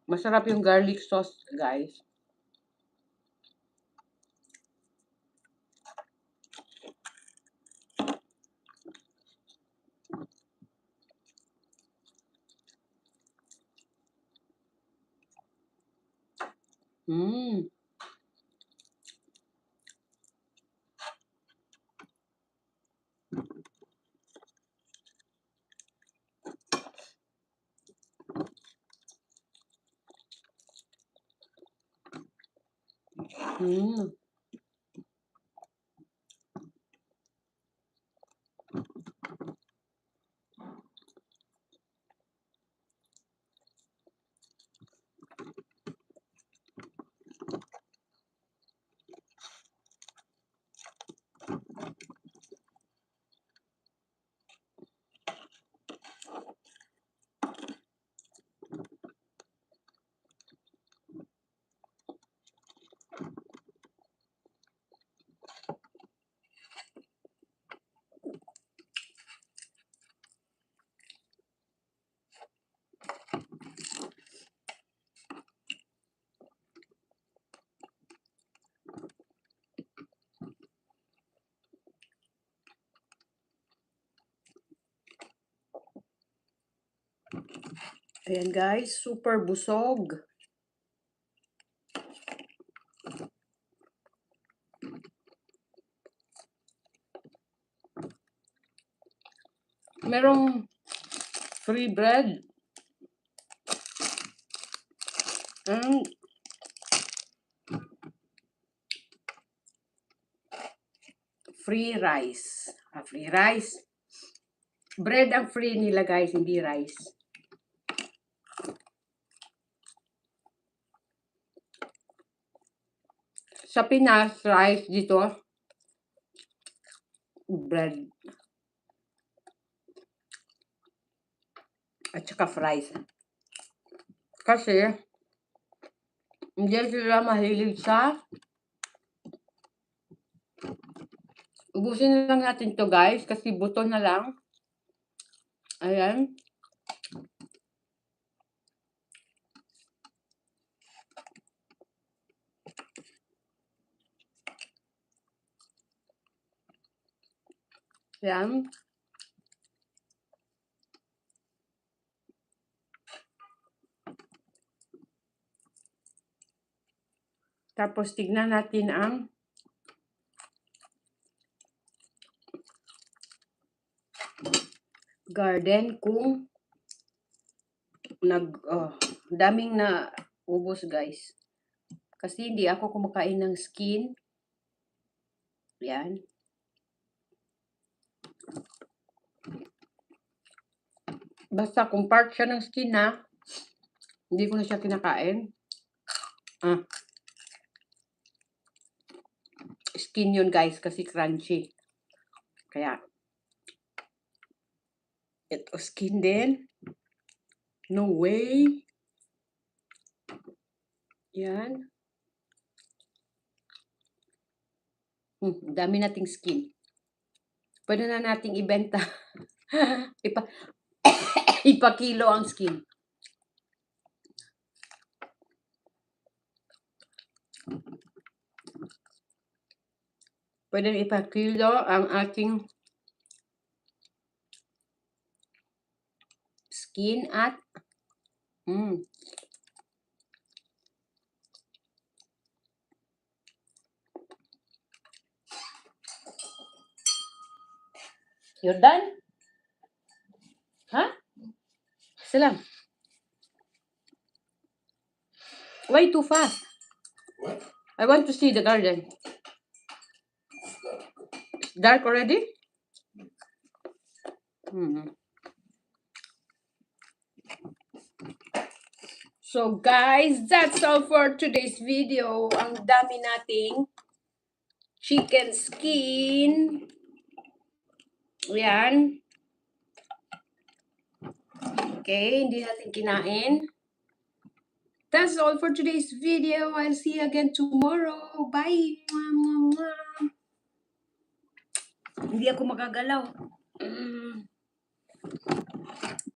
Masarap yung garlic sauce, guys. Mm. Mm. Ayan guys, super busog. Merong free bread. And free rice. Free rice. Bread ang free nila guys, hindi rice. Sa Pinas, rice dito. Bread. At saka fries. Kasi, hindi sila mahilig sa ubusin na lang natin to guys, kasi buto na lang. Ayan. Ayan. Tapos tignan natin ang garden kung daming na ubos guys. Kasi hindi ako kumakain ng skin. Yan. Basta kung part siya ng skin na, hindi ko na siya kinakain. Skin yun guys, kasi crunchy. Kaya, ito skin din. No way. Yan. Dami nating skin. Pwede na nating ibenta. Ipakilo ang skin. Pwede ipakilo ang ating skin at You're done? Huh? Salam. Why too fast? What? I want to see the garden. Dark already? So guys, that's all for today's video. Ang dami nating chicken skin. Yan. Okay, hindi natin kinain. That's all for today's video. I'll see you again tomorrow. Bye! Hindi ako makagalaw.